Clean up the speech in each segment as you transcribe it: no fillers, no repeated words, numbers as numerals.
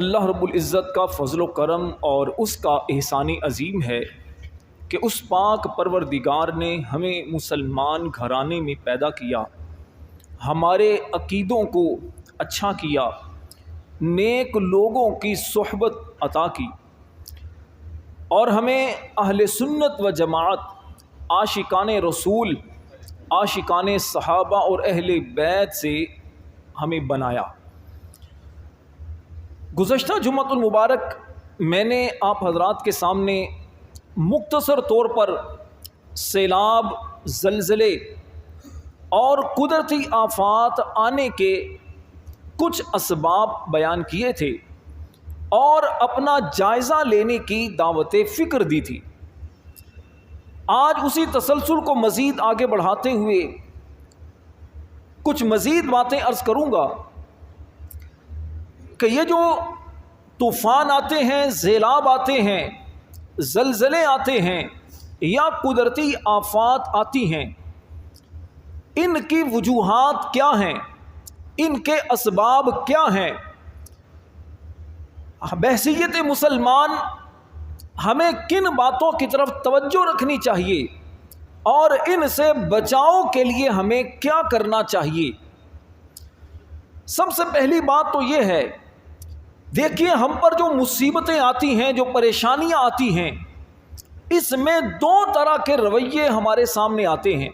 اللہ رب العزت کا فضل و کرم اور اس کا احسان عظیم ہے کہ اس پاک پروردگار نے ہمیں مسلمان گھرانے میں پیدا کیا، ہمارے عقیدوں کو اچھا کیا، نیک لوگوں کی صحبت عطا کی اور ہمیں اہل سنت و جماعت، عاشقان رسول، عاشقان صحابہ اور اہل بیت سے ہمیں بنایا۔ گزشتہ جمعۃ المبارک میں نے آپ حضرات کے سامنے مختصر طور پر سیلاب، زلزلے اور قدرتی آفات آنے کے کچھ اسباب بیان کیے تھے اور اپنا جائزہ لینے کی دعوت فکر دی تھی۔ آج اسی تسلسل کو مزید آگے بڑھاتے ہوئے کچھ مزید باتیں عرض کروں گا کہ یہ جو طوفان آتے ہیں، سیلاب آتے ہیں، زلزلے آتے ہیں یا قدرتی آفات آتی ہیں، ان کی وجوہات کیا ہیں، ان کے اسباب کیا ہیں؟ بحیثیت مسلمان ہمیں کن باتوں کی طرف توجہ رکھنی چاہیے اور ان سے بچاؤ کے لیے ہمیں کیا کرنا چاہیے؟ سب سے پہلی بات تو یہ ہے، دیکھیے ہم پر جو مصیبتیں آتی ہیں، جو پریشانیاں آتی ہیں، اس میں دو طرح کے رویے ہمارے سامنے آتے ہیں۔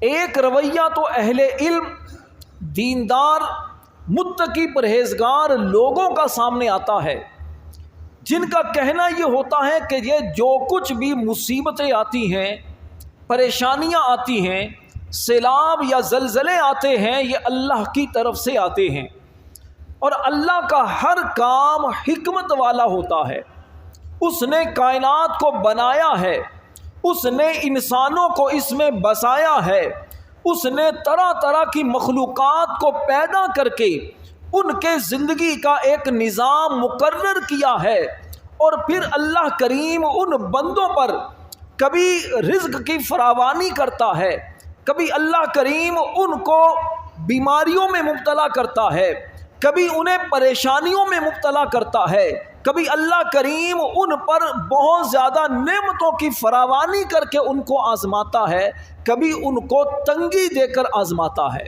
ایک رویہ تو اہل علم، دیندار، متقی، پرہیزگار لوگوں کا سامنے آتا ہے، جن کا کہنا یہ ہوتا ہے کہ یہ جو کچھ بھی مصیبتیں آتی ہیں، پریشانیاں آتی ہیں، سیلاب یا زلزلے آتے ہیں، یہ اللہ کی طرف سے آتے ہیں اور اللہ کا ہر کام حکمت والا ہوتا ہے۔ اس نے کائنات کو بنایا ہے، اس نے انسانوں کو اس میں بسایا ہے، اس نے طرح طرح کی مخلوقات کو پیدا کر کے ان کے زندگی کا ایک نظام مقرر کیا ہے، اور پھر اللہ کریم ان بندوں پر کبھی رزق کی فراوانی کرتا ہے، کبھی اللہ کریم ان کو بیماریوں میں مبتلا کرتا ہے، کبھی انہیں پریشانیوں میں مبتلا کرتا ہے، کبھی اللہ کریم ان پر بہت زیادہ نعمتوں کی فراوانی کر کے ان کو آزماتا ہے، کبھی ان کو تنگی دے کر آزماتا ہے۔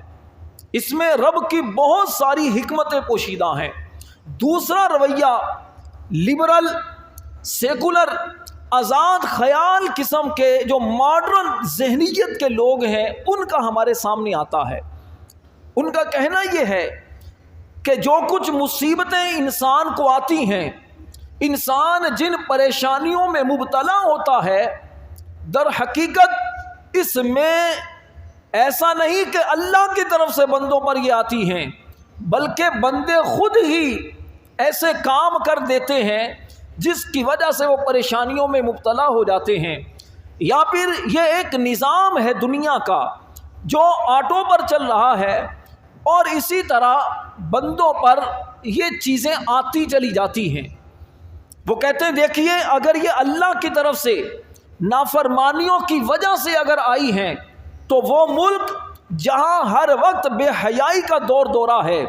اس میں رب کی بہت ساری حکمتیں پوشیدہ ہیں۔ دوسرا رویہ لبرل، سیکولر، آزاد خیال قسم کے جو ماڈرن ذہنیت کے لوگ ہیں، ان کا ہمارے سامنے آتا ہے۔ ان کا کہنا یہ ہے کہ جو کچھ مصیبتیں انسان کو آتی ہیں، انسان جن پریشانیوں میں مبتلا ہوتا ہے، در حقیقت اس میں ایسا نہیں کہ اللہ کی طرف سے بندوں پر یہ آتی ہیں، بلکہ بندے خود ہی ایسے کام کر دیتے ہیں جس کی وجہ سے وہ پریشانیوں میں مبتلا ہو جاتے ہیں۔ یا پھر یہ ایک نظام ہے دنیا کا جو آٹو پر چل رہا ہے، اور اسی طرح بندوں پر یہ چیزیں آتی چلی جاتی ہیں۔ وہ کہتے ہیں دیکھیے اگر یہ اللہ کی طرف سے نافرمانیوں کی وجہ سے اگر آئی ہیں، تو وہ ملک جہاں ہر وقت بے حیائی کا دور دورہ ہے،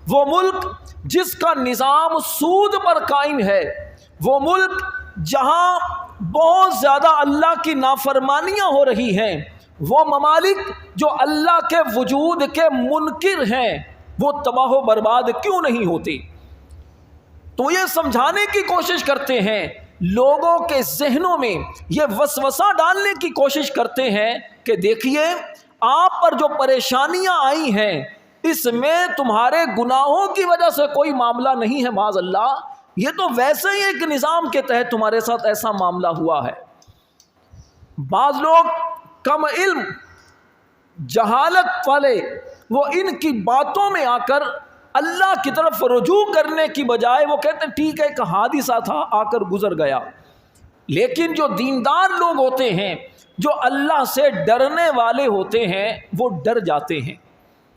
وہ ملک جس کا نظام سود پر قائم ہے، وہ ملک جہاں بہت زیادہ اللہ کی نافرمانیاں ہو رہی ہیں، وہ ممالک جو اللہ کے وجود کے منکر ہیں، وہ تباہ و برباد کیوں نہیں ہوتے؟ تو یہ سمجھانے کی کوشش کرتے ہیں، لوگوں کے ذہنوں میں یہ وسوسہ ڈالنے کی کوشش کرتے ہیں کہ دیکھیے آپ پر جو پریشانیاں آئی ہیں، اس میں تمہارے گناہوں کی وجہ سے کوئی معاملہ نہیں ہے، معاذ اللہ، یہ تو ویسے ہی ایک نظام کے تحت تمہارے ساتھ ایسا معاملہ ہوا ہے۔ بعض لوگ کم علم، جہالت والے، وہ ان کی باتوں میں آ کر اللہ کی طرف رجوع کرنے کی بجائے وہ کہتے ہیں ٹھیک ہے ایک حادثہ تھا، آ کر گزر گیا۔ لیکن جو دیندار لوگ ہوتے ہیں، جو اللہ سے ڈرنے والے ہوتے ہیں، وہ ڈر جاتے ہیں،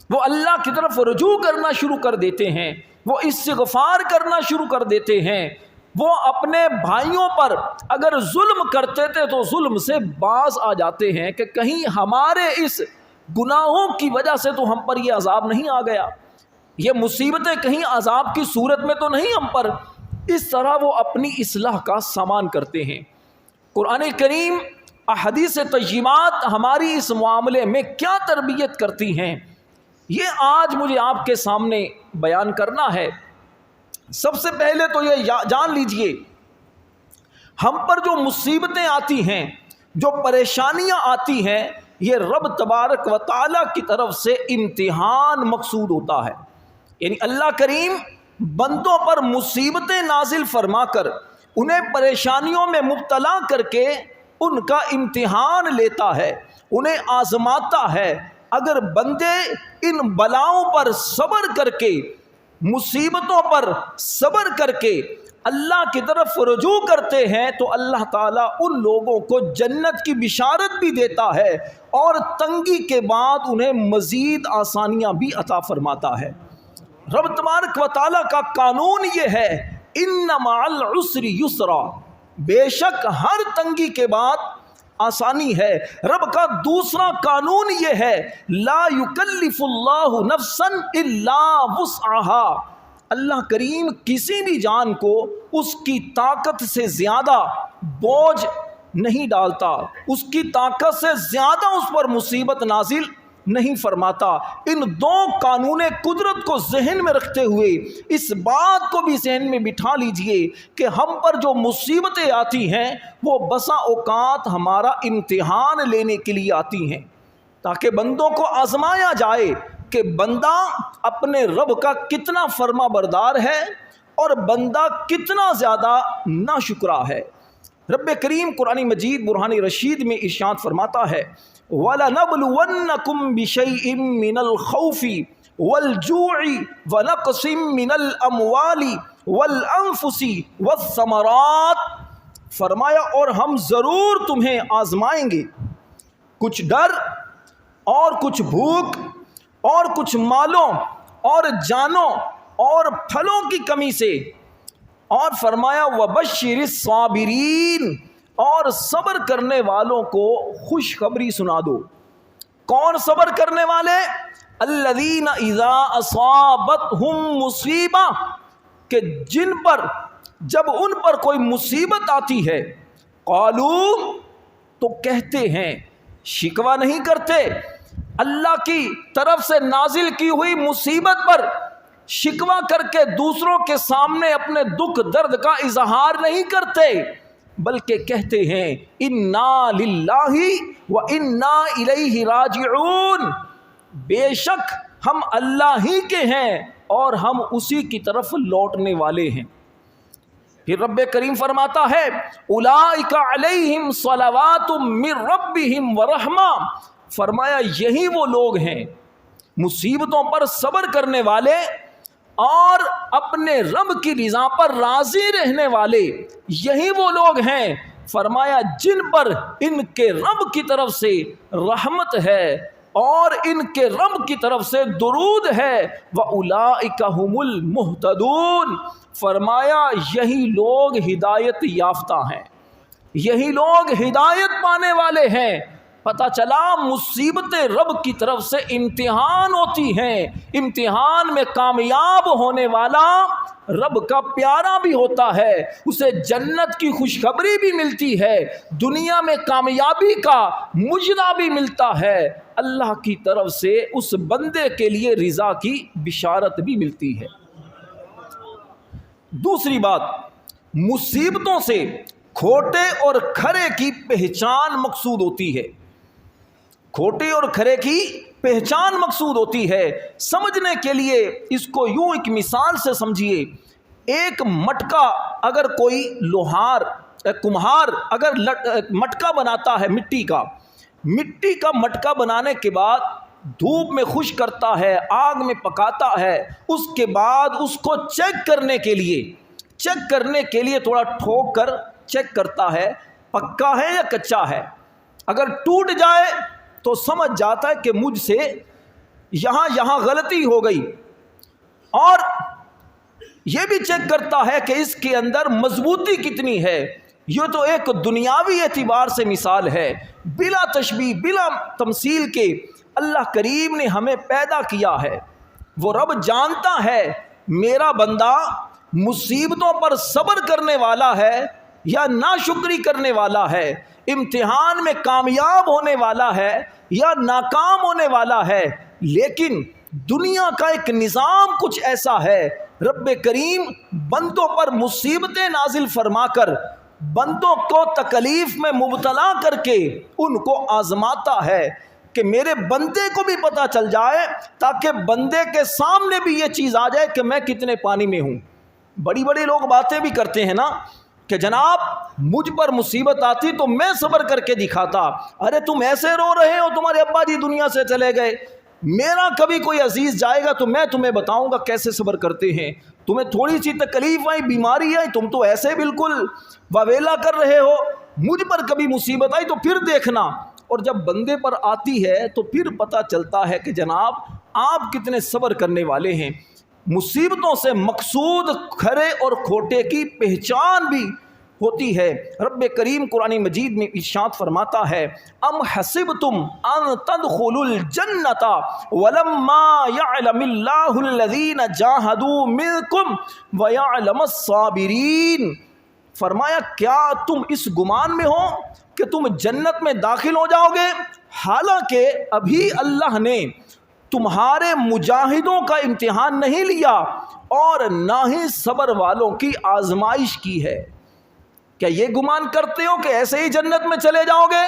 وہ اللہ کی طرف رجوع کرنا شروع کر دیتے ہیں، وہ استغفار کرنا شروع کر دیتے ہیں، وہ اپنے بھائیوں پر اگر ظلم کرتے تھے تو ظلم سے باز آ جاتے ہیں کہ کہیں ہمارے اس گناہوں کی وجہ سے تو ہم پر یہ عذاب نہیں آ گیا۔ یہ مصیبتیں کہیں عذاب کی صورت میں تو نہیں ہم پر، اس طرح وہ اپنی اصلاح کا سامان کرتے ہیں۔ قرآن کریم احادیث طیبات ہماری اس معاملے میں کیا تربیت کرتی ہیں، یہ آج مجھے آپ کے سامنے بیان کرنا ہے۔ سب سے پہلے تو یہ جان لیجئے، ہم پر جو مصیبتیں آتی ہیں، جو پریشانیاں آتی ہیں، یہ رب تبارک و تعالیٰ کی طرف سے امتحان مقصود ہوتا ہے۔ یعنی اللہ کریم بندوں پر مصیبتیں نازل فرما کر انہیں پریشانیوں میں مبتلا کر کے ان کا امتحان لیتا ہے، انہیں آزماتا ہے۔ اگر بندے ان بلاؤں پر صبر کر کے، مصیبتوں پر صبر کر کے اللہ کی طرف رجوع کرتے ہیں تو اللہ تعالیٰ ان لوگوں کو جنت کی بشارت بھی دیتا ہے اور تنگی کے بعد انہیں مزید آسانیاں بھی عطا فرماتا ہے۔ رب تبارک و تعالیٰ کا قانون یہ ہے، ان مع العسر یسرا، بے شک ہر تنگی کے بعد آسانی ہے۔ رب کا دوسرا قانون یہ ہے، لا یکلف اللہ نفسا الا وسعها، اللہ کریم کسی بھی جان کو اس کی طاقت سے زیادہ بوجھ نہیں ڈالتا، اس کی طاقت سے زیادہ اس پر مصیبت نازل نہیں فرماتا۔ ان دو قانون قدرت کو ذہن میں رکھتے ہوئے اس بات کو بھی ذہن میں بٹھا لیجئے کہ ہم پر جو مصیبتیں آتی ہیں وہ بسا اوقات ہمارا امتحان لینے کے لیے آتی ہیں، تاکہ بندوں کو آزمایا جائے کہ بندہ اپنے رب کا کتنا فرما بردار ہے اور بندہ کتنا زیادہ ناشکرا ہے۔ رب کریم قرآن مجید برہان رشید میں ارشاد فرماتا ہے، وَلَنَبْلُوَنَّكُمْ بِشَيْءٍ مِّنَ الْخَوْفِ وَالْجُوعِ وَنَقْصٍ مِّنَ الْأَمْوَالِ وَالْأَنفُسِ وَالثَّمَرَاتِ، فرمایا اور ہم ضرور تمہیں آزمائیں گے، کچھ ڈر اور کچھ بھوک اور کچھ مالوں اور جانوں اور پھلوں کی کمی سے، اور فرمایا وَبَشِّرِ الصَّابِرِينَ، اور صبر کرنے والوں کو خوشخبری سنا دو۔ کون صبر کرنے والے؟ الذین اذا اصابتہم مصیبہ، کہ جن پر جب ان پر کوئی مصیبت آتی ہے، قالوا، تو کہتے ہیں، شکوہ نہیں کرتے، اللہ کی طرف سے نازل کی ہوئی مصیبت پر شکوہ کر کے دوسروں کے سامنے اپنے دکھ درد کا اظہار نہیں کرتے، بلکہ کہتے ہیں انا للہ و انا الیہ راجعون، بے شک ہم اللہ ہی کے ہیں اور ہم اسی کی طرف لوٹنے والے ہیں۔ پھر رب کریم فرماتا ہے اولئک علیہم صلوات من ربہم ورحمہ، فرمایا یہی وہ لوگ ہیں مصیبتوں پر صبر کرنے والے اور اپنے رب کی رضا پر راضی رہنے والے، یہی وہ لوگ ہیں، فرمایا جن پر ان کے رب کی طرف سے رحمت ہے اور ان کے رب کی طرف سے درود ہے، وَأُولَئِكَ هُمُ الْمُهْتَدُونَ، فرمایا یہی لوگ ہدایت یافتہ ہیں، یہی لوگ ہدایت پانے والے ہیں۔ پتہ چلا مصیبتیں رب کی طرف سے امتحان ہوتی ہیں، امتحان میں کامیاب ہونے والا رب کا پیارا بھی ہوتا ہے، اسے جنت کی خوشخبری بھی ملتی ہے، دنیا میں کامیابی کا مجدہ بھی ملتا ہے، اللہ کی طرف سے اس بندے کے لیے رضا کی بشارت بھی ملتی ہے۔ دوسری بات، مصیبتوں سے کھوٹے اور کھرے کی پہچان مقصود ہوتی ہے، کھوٹے اور کھرے کی پہچان مقصود ہوتی ہے۔ سمجھنے کے لیے اس کو یوں ایک مثال سے سمجھیے، ایک مٹکا اگر کوئی لوہار کمہار اگر مٹکا بناتا ہے مٹی کا مٹکا بنانے کے بعد دھوپ میں خشک کرتا ہے، آگ میں پکاتا ہے، اس کے بعد اس کو چیک کرنے کے لیے تھوڑا ٹھوک کر چیک کرتا ہے پکا ہے یا کچا ہے۔ اگر ٹوٹ جائے تو سمجھ جاتا ہے کہ مجھ سے یہاں غلطی ہو گئی، اور یہ بھی چیک کرتا ہے کہ اس کے اندر مضبوطی کتنی ہے۔ یہ تو ایک دنیاوی اعتبار سے مثال ہے، بلا تشبیہ بلا تمثیل کے اللہ کریم نے ہمیں پیدا کیا ہے، وہ رب جانتا ہے میرا بندہ مصیبتوں پر صبر کرنے والا ہے یا ناشکری کرنے والا ہے، امتحان میں کامیاب ہونے والا ہے یا ناکام ہونے والا ہے۔ لیکن دنیا کا ایک نظام کچھ ایسا ہے، رب کریم بندوں پر مصیبتیں نازل فرما کر بندوں کو تکلیف میں مبتلا کر کے ان کو آزماتا ہے کہ میرے بندے کو بھی پتہ چل جائے، تاکہ بندے کے سامنے بھی یہ چیز آ جائے کہ میں کتنے پانی میں ہوں۔ بڑی بڑی لوگ باتیں بھی کرتے ہیں نا کہ جناب مجھ پر مصیبت آتی تو میں صبر کر کے دکھاتا، ارے تم ایسے رو رہے ہو، تمہارے ابا جی دنیا سے چلے گئے، میرا کبھی کوئی عزیز جائے گا تو میں تمہیں بتاؤں گا کیسے صبر کرتے ہیں، تمہیں تھوڑی سی تکلیف آئی، بیماری آئی، تم تو ایسے بالکل واویلا کر رہے ہو، مجھ پر کبھی مصیبت آئی تو پھر دیکھنا۔ اور جب بندے پر آتی ہے تو پھر پتہ چلتا ہے کہ جناب آپ کتنے صبر کرنے والے ہیں۔ مصیبتوں سے مقصود کھرے اور کھوٹے کی پہچان بھی ہوتی ہے۔ رب کریم قرآن مجید میں ارشاد فرماتا ہے، ام حسبتم ان تدخلوا الجنۃ ولما يعلم اللہ الذین جاہدوا منکم ویعلم الصابرین۔ فرمایا کیا تم اس گمان میں ہو کہ تم جنت میں داخل ہو جاؤ گے، حالانکہ ابھی اللہ نے تمہارے مجاہدوں کا امتحان نہیں لیا اور نہ ہی صبر والوں کی آزمائش کی ہے۔ کیا یہ گمان کرتے ہو کہ ایسے ہی جنت میں چلے جاؤ گے؟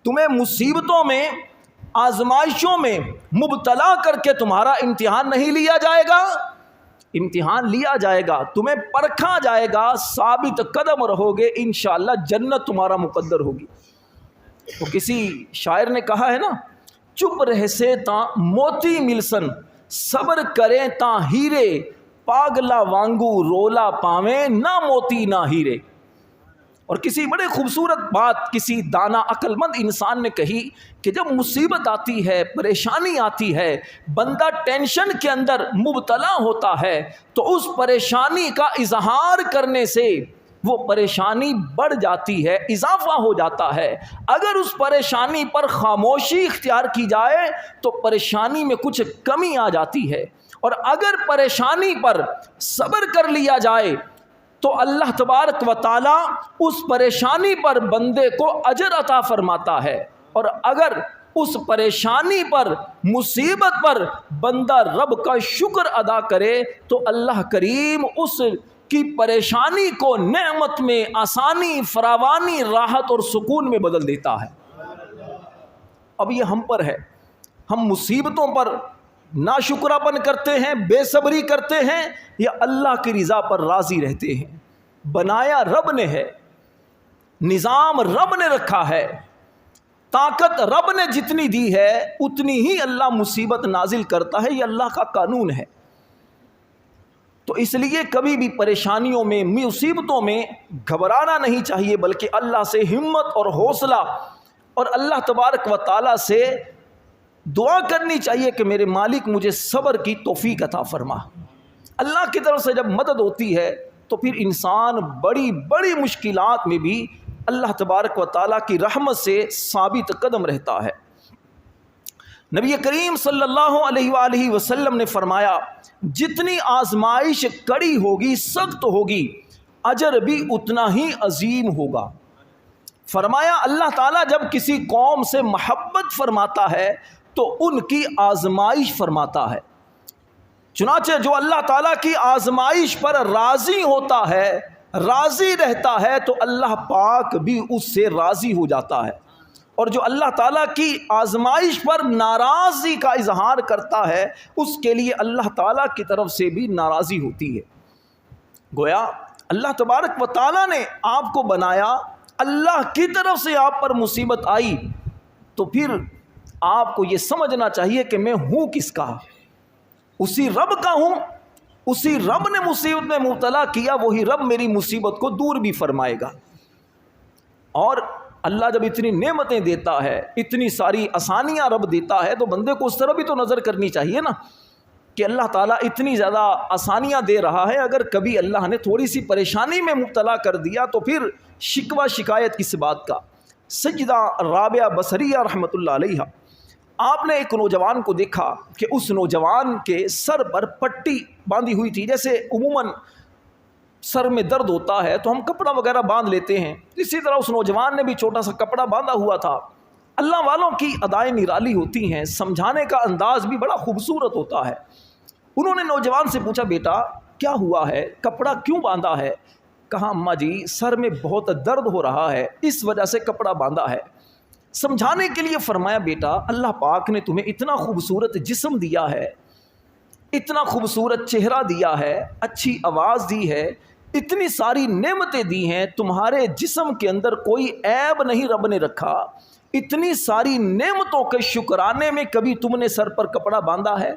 تمہیں مصیبتوں میں، آزمائشوں میں مبتلا کر کے تمہارا امتحان نہیں لیا جائے گا؟ امتحان لیا جائے گا، تمہیں پرکھا جائے گا، ثابت قدم رہو گے، انشاءاللہ جنت تمہارا مقدر ہوگی۔ تو کسی شاعر نے کہا ہے نا، چپ رہ سے تاں موتی ملسن، صبر کریں تاں ہیرے، پاگلا وانگو رولا پاویں نہ موتی نہ ہیرے۔ اور کسی بڑے خوبصورت بات کسی دانا عقل مند انسان نے کہی کہ جب مصیبت آتی ہے، پریشانی آتی ہے، بندہ ٹینشن کے اندر مبتلا ہوتا ہے تو اس پریشانی کا اظہار کرنے سے وہ پریشانی بڑھ جاتی ہے، اضافہ ہو جاتا ہے۔ اگر اس پریشانی پر خاموشی اختیار کی جائے تو پریشانی میں کچھ کمی آ جاتی ہے، اور اگر پریشانی پر صبر کر لیا جائے تو اللہ تبارک و تعالی اس پریشانی پر بندے کو اجر عطا فرماتا ہے۔ اور اگر اس پریشانی پر، مصیبت پر بندہ رب کا شکر ادا کرے تو اللہ کریم اس کی پریشانی کو نعمت میں، آسانی، فراوانی، راحت اور سکون میں بدل دیتا ہے۔ اب یہ ہم پر ہے، ہم مصیبتوں پر ناشکراپن کرتے ہیں، بے صبری کرتے ہیں، یا اللہ کی رضا پر راضی رہتے ہیں۔ بنایا رب نے ہے، نظام رب نے رکھا ہے، طاقت رب نے جتنی دی ہے اتنی ہی اللہ مصیبت نازل کرتا ہے، یہ اللہ کا قانون ہے۔ تو اس لیے کبھی بھی پریشانیوں میں، مصیبتوں میں گھبرانا نہیں چاہیے، بلکہ اللہ سے ہمت اور حوصلہ اور اللہ تبارک و تعالیٰ سے دعا کرنی چاہیے کہ میرے مالک مجھے صبر کی توفیق عطا فرما۔ اللہ کی طرف سے جب مدد ہوتی ہے تو پھر انسان بڑی بڑی مشکلات میں بھی اللہ تبارک و تعالیٰ کی رحمت سے ثابت قدم رہتا ہے۔ نبی کریم صلی اللہ علیہ وآلہ وسلم نے فرمایا، جتنی آزمائش کڑی ہوگی، سخت ہوگی، اجر بھی اتنا ہی عظیم ہوگا۔ فرمایا اللہ تعالیٰ جب کسی قوم سے محبت فرماتا ہے تو ان کی آزمائش فرماتا ہے۔ چنانچہ جو اللہ تعالیٰ کی آزمائش پر راضی ہوتا ہے، راضی رہتا ہے، تو اللہ پاک بھی اس سے راضی ہو جاتا ہے، اور جو اللہ تعالیٰ کی آزمائش پر ناراضی کا اظہار کرتا ہے اس کے لیے اللہ تعالیٰ کی طرف سے بھی ناراضی ہوتی ہے۔ گویا اللہ تبارک و تعالیٰ نے آپ کو بنایا، اللہ کی طرف سے آپ پر مصیبت آئی تو پھر آپ کو یہ سمجھنا چاہیے کہ میں ہوں کس کا؟ اسی رب کا ہوں۔ اسی رب نے مصیبت میں مبتلا کیا، وہی رب میری مصیبت کو دور بھی فرمائے گا۔ اور اللہ جب اتنی نعمتیں دیتا ہے، اتنی ساری آسانیاں رب دیتا ہے، تو بندے کو اس طرح بھی تو نظر کرنی چاہیے نا کہ اللہ تعالیٰ اتنی زیادہ آسانیاں دے رہا ہے، اگر کبھی اللہ نے تھوڑی سی پریشانی میں مبتلا کر دیا تو پھر شکوہ شکایت کس بات کا۔ سیدہ رابعہ بصریہ رحمۃ اللہ علیہ آپ نے ایک نوجوان کو دیکھا کہ اس نوجوان کے سر پر پٹی باندھی ہوئی تھی. جیسے عموماً سر میں درد ہوتا ہے تو ہم کپڑا وغیرہ باندھ لیتے ہیں, اسی طرح اس نوجوان نے بھی چھوٹا سا کپڑا باندھا ہوا تھا. اللہ والوں کی ادائیں نرالی ہوتی ہیں, سمجھانے کا انداز بھی بڑا خوبصورت ہوتا ہے. انہوں نے نوجوان سے پوچھا, بیٹا کیا ہوا ہے, کپڑا کیوں باندھا ہے؟ کہا, اماں جی سر میں بہت درد ہو رہا ہے, اس وجہ سے کپڑا باندھا ہے. سمجھانے کے لیے فرمایا, بیٹا اللہ پاک نے تمہیں اتنا خوبصورت جسم دیا ہے, اتنا خوبصورت چہرہ دیا ہے, اچھی آواز دی ہے, اتنی ساری نعمتیں دی ہیں, تمہارے جسم کے اندر کوئی عیب نہیں رب نے رکھا. اتنی ساری نعمتوں کے شکرانے میں کبھی تم نے سر پر کپڑا باندھا ہے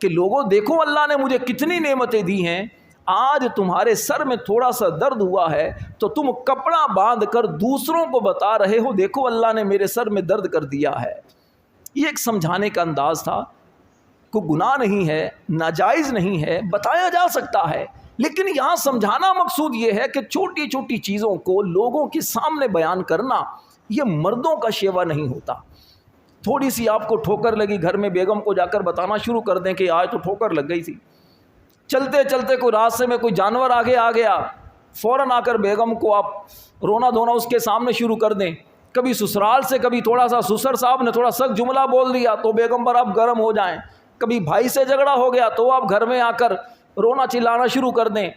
کہ لوگوں دیکھو اللہ نے مجھے کتنی نعمتیں دی ہیں, آج تمہارے سر میں تھوڑا سا درد ہوا ہے تو تم کپڑا باندھ کر دوسروں کو بتا رہے ہو دیکھو اللہ نے میرے سر میں درد کر دیا ہے. یہ ایک سمجھانے کا انداز تھا. کوئی گناہ نہیں ہے, ناجائز نہیں ہے, بتایا جا سکتا ہے, لیکن یہاں سمجھانا مقصود یہ ہے کہ چھوٹی چھوٹی چیزوں کو لوگوں کے سامنے بیان کرنا یہ مردوں کا شیوا نہیں ہوتا. تھوڑی سی آپ کو ٹھوکر لگی, گھر میں بیگم کو جا کر بتانا شروع کر دیں کہ آج تو ٹھوکر لگ گئی تھی. چلتے چلتے کوئی راستے میں کوئی جانور آگے آ گیا, فوراً آ کر بیگم کو آپ رونا دھونا اس کے سامنے شروع کر دیں. کبھی سسرال سے کبھی تھوڑا سا سسر صاحب نے تھوڑا سخت جملہ بول دیا تو بیگم پر آپ گرم ہو جائیں. کبھی بھائی سے جھگڑا ہو گیا تو آپ گھر میں آ کر رونا چلانا شروع کر دیں.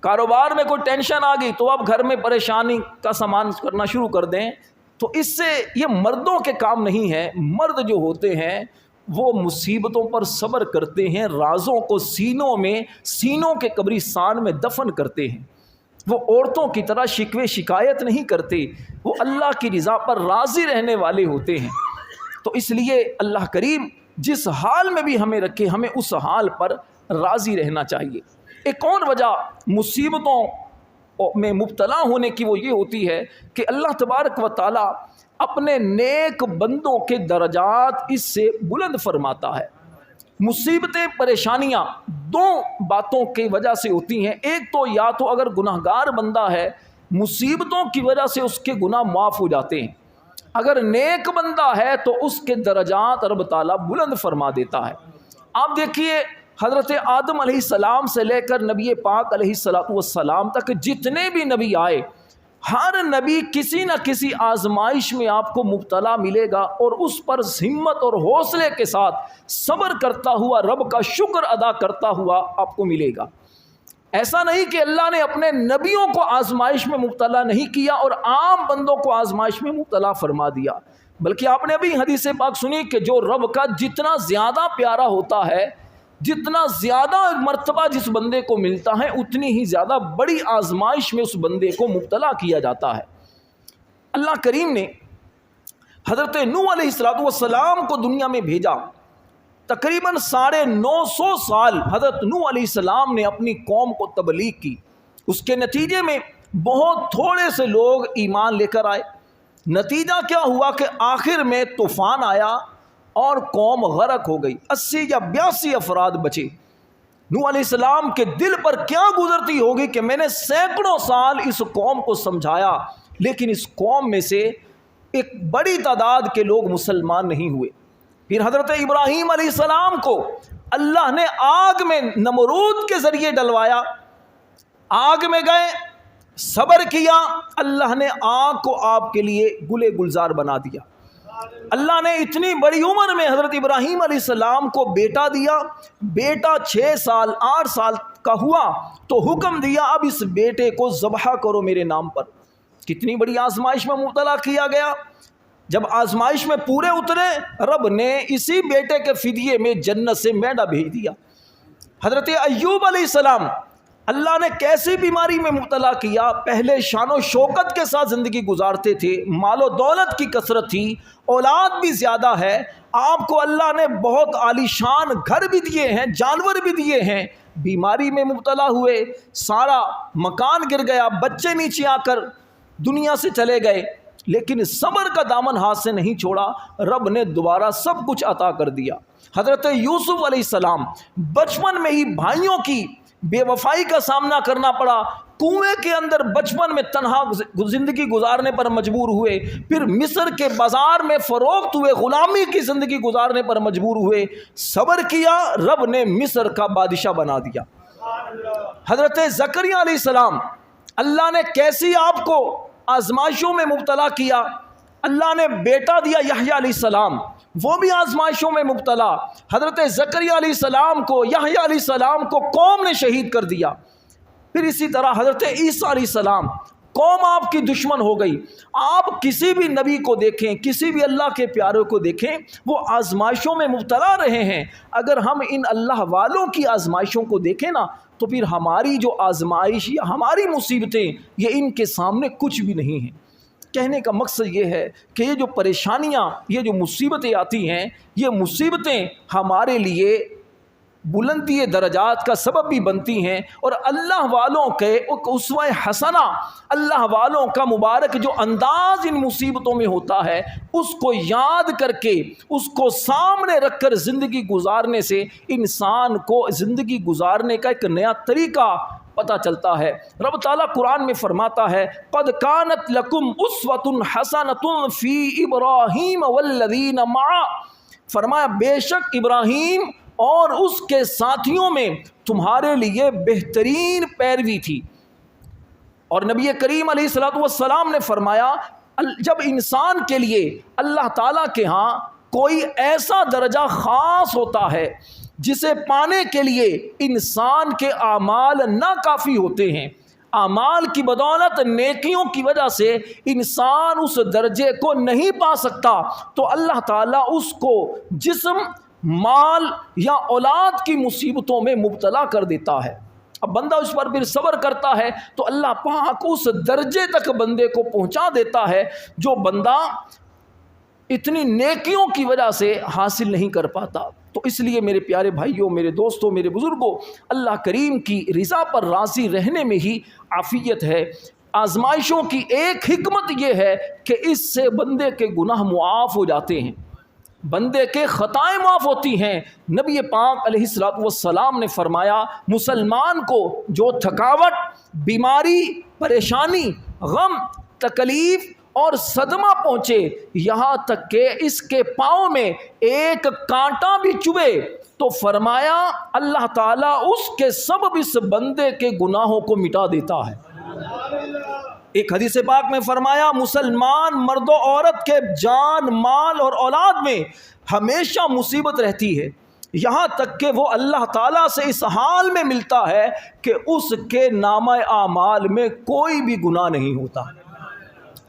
کاروبار میں کوئی ٹینشن آ گئی تو آپ گھر میں پریشانی کا سامان کرنا شروع کر دیں. تو اس سے یہ مردوں کے کام نہیں ہے. مرد جو ہوتے ہیں وہ مصیبتوں پر صبر کرتے ہیں, رازوں کو سینوں میں, سینوں کے قبرستان میں دفن کرتے ہیں. وہ عورتوں کی طرح شکوے شکایت نہیں کرتے, وہ اللہ کی رضا پر راضی رہنے والے ہوتے ہیں. تو اس لیے اللہ کریم جس حال میں بھی ہمیں رکھے ہمیں اس حال پر راضی رہنا چاہیے. ایک اور وجہ مصیبتوں میں مبتلا ہونے کی وہ یہ ہوتی ہے کہ اللہ تبارک و تعالی اپنے نیک بندوں کے درجات اس سے بلند فرماتا ہے. مصیبتیں پریشانیاں دو باتوں کی وجہ سے ہوتی ہیں. ایک تو یا تو اگر گناہگار بندہ ہے مصیبتوں کی وجہ سے اس کے گناہ معاف ہو جاتے ہیں, اگر نیک بندہ ہے تو اس کے درجات رب تعالیٰ بلند فرما دیتا ہے. آپ دیکھیے حضرت آدم علیہ السلام سے لے کر نبی پاک علیہ السلام تک جتنے بھی نبی آئے, ہر نبی کسی نہ کسی آزمائش میں آپ کو مبتلا ملے گا اور اس پر ہمت اور حوصلے کے ساتھ صبر کرتا ہوا, رب کا شکر ادا کرتا ہوا آپ کو ملے گا. ایسا نہیں کہ اللہ نے اپنے نبیوں کو آزمائش میں مبتلا نہیں کیا اور عام بندوں کو آزمائش میں مبتلا فرما دیا, بلکہ آپ نے ابھی حدیث پاک سنی کہ جو رب کا جتنا زیادہ پیارا ہوتا ہے, جتنا زیادہ مرتبہ جس بندے کو ملتا ہے اتنی ہی زیادہ بڑی آزمائش میں اس بندے کو مبتلا کیا جاتا ہے. اللہ کریم نے حضرت نوح علیہ السلام کو دنیا میں بھیجا. تقریباً 950 سال حضرت نوح علیہ السلام نے اپنی قوم کو تبلیغ کی. اس کے نتیجے میں بہت تھوڑے سے لوگ ایمان لے کر آئے. نتیجہ کیا ہوا کہ آخر میں طوفان آیا اور قوم غرق ہو گئی. 80 یا 82 افراد بچے. نوح علیہ السلام کے دل پر کیا گزرتی ہوگی کہ میں نے سینکڑوں سال اس قوم کو سمجھایا لیکن اس قوم میں سے ایک بڑی تعداد کے لوگ مسلمان نہیں ہوئے. پھر حضرت ابراہیم علیہ السلام کو اللہ نے آگ میں نمرود کے ذریعے ڈلوایا. آگ میں گئے, صبر کیا, اللہ نے آگ کو آپ کے لیے گلے گلزار بنا دیا. اللہ نے اتنی بڑی عمر میں حضرت ابراہیم علیہ السلام کو بیٹا دیا. بیٹا 6 سال 8 سال کا ہوا تو حکم دیا اب اس بیٹے کو ذبح کرو میرے نام پر. کتنی بڑی آزمائش میں مبتلا کیا گیا. جب آزمائش میں پورے اترے, رب نے اسی بیٹے کے فدیے میں جنت سے میڈا بھیج دیا. حضرت ایوب علیہ السلام اللہ نے کیسی بیماری میں مبتلا کیا. پہلے شان و شوکت کے ساتھ زندگی گزارتے تھے, مال و دولت کی کثرت تھی, اولاد بھی زیادہ ہے, آپ کو اللہ نے بہت عالی شان گھر بھی دیے ہیں, جانور بھی دیے ہیں. بیماری میں مبتلا ہوئے, سارا مکان گر گیا, بچے نیچے آ کر دنیا سے چلے گئے, لیکن صبر کا دامن ہاتھ سے نہیں چھوڑا. رب نے دوبارہ سب کچھ عطا کر دیا. حضرت یوسف علیہ السلام بچپن میں ہی بھائیوں کی بے وفائی کا سامنا کرنا پڑا، کنویں کے اندر بچپن میں تنہا زندگی گزارنے پر مجبور ہوئے، پھر مصر کے بازار میں فروخت ہوئے، غلامی کی زندگی گزارنے پر مجبور ہوئے، صبر کیا، رب نے مصر کا بادشاہ بنا دیا۔ حضرت زکریا علیہ السلام، اللہ نے کیسی آپ کو آزمائشوں میں مبتلا کیا، اللہ نے بیٹا دیا یحییٰ علیہ السلام، وہ بھی آزمائشوں میں مبتلا۔ حضرت زکریا علیہ السلام کو، یحییٰ علیہ السلام کو قوم نے شہید کر دیا۔ پھر اسی طرح حضرت عیسیٰ علیہ السلام، قوم آپ کی دشمن ہو گئی۔ آپ کسی بھی نبی کو دیکھیں، کسی بھی اللہ کے پیارے کو دیکھیں، وہ آزمائشوں میں مبتلا رہے ہیں۔ اگر ہم ان اللہ والوں کی آزمائشوں کو دیکھیں نا، تو پھر ہماری جو آزمائش یا ہماری مصیبتیں، یہ ان کے سامنے کچھ بھی نہیں ہیں۔ کہنے کا مقصد یہ ہے کہ یہ جو پریشانیاں، یہ جو مصیبتیں آتی ہیں، یہ مصیبتیں ہمارے لیے بلندی درجات کا سبب بھی بنتی ہیں، اور اللہ والوں کے اسوہ حسنہ، اللہ والوں کا مبارک جو انداز ان مصیبتوں میں ہوتا ہے، اس کو یاد کر کے، اس کو سامنے رکھ کر زندگی گزارنے سے انسان کو زندگی گزارنے کا ایک نیا طریقہ پتہ چلتا ہے۔ رب تعالیٰ قرآن میں فرماتا ہے، قد کانت لکم اسوۃ حسنۃ فی ابراہیم والذین معہ، فرمایا بے شک ابراہیم اور اس کے ساتھیوں میں تمہارے لیے بہترین پیروی تھی۔ اور نبی کریم علیہ الصلوۃ والسلام نے فرمایا، جب انسان کے لیے اللہ تعالیٰ کے ہاں کوئی ایسا درجہ خاص ہوتا ہے جسے پانے کے لیے انسان کے اعمال ناکافی ہوتے ہیں، اعمال کی بدولت، نیکیوں کی وجہ سے انسان اس درجے کو نہیں پا سکتا، تو اللہ تعالیٰ اس کو جسم، مال یا اولاد کی مصیبتوں میں مبتلا کر دیتا ہے۔ اب بندہ اس پر پھر صبر کرتا ہے تو اللہ پاک اس درجے تک بندے کو پہنچا دیتا ہے جو بندہ اتنی نیکیوں کی وجہ سے حاصل نہیں کر پاتا۔ تو اس لیے میرے پیارے بھائیوں، میرے دوستوں، میرے بزرگوں، اللہ کریم کی رضا پر راضی رہنے میں ہی عافیت ہے۔ آزمائشوں کی ایک حکمت یہ ہے کہ اس سے بندے کے گناہ معاف ہو جاتے ہیں، بندے کے خطائیں معاف ہوتی ہیں۔ نبی پاک علیہ الصلوۃ والسلام نے فرمایا، مسلمان کو جو تھکاوٹ، بیماری، پریشانی، غم، تکلیف اور صدمہ پہنچے، یہاں تک کہ اس کے پاؤں میں ایک کانٹا بھی چبھے، تو فرمایا اللہ تعالیٰ اس کے سبب اس بندے کے گناہوں کو مٹا دیتا ہے۔ ایک حدیث پاک میں فرمایا، مسلمان مرد و عورت کے جان، مال اور اولاد میں ہمیشہ مصیبت رہتی ہے، یہاں تک کہ وہ اللہ تعالیٰ سے اس حال میں ملتا ہے کہ اس کے نامہ اعمال میں کوئی بھی گناہ نہیں ہوتا۔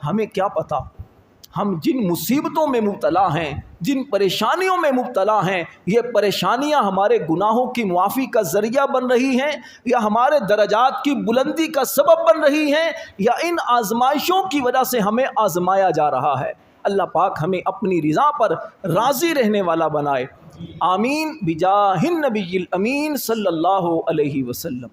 ہمیں کیا پتہ ہم جن مصیبتوں میں مبتلا ہیں، جن پریشانیوں میں مبتلا ہیں، یہ پریشانیاں ہمارے گناہوں کی معافی کا ذریعہ بن رہی ہیں، یا ہمارے درجات کی بلندی کا سبب بن رہی ہیں، یا ان آزمائشوں کی وجہ سے ہمیں آزمایا جا رہا ہے۔ اللہ پاک ہمیں اپنی رضا پر راضی رہنے والا بنائے۔ آمین بجاہ النبی الامین صلی اللہ علیہ وسلم۔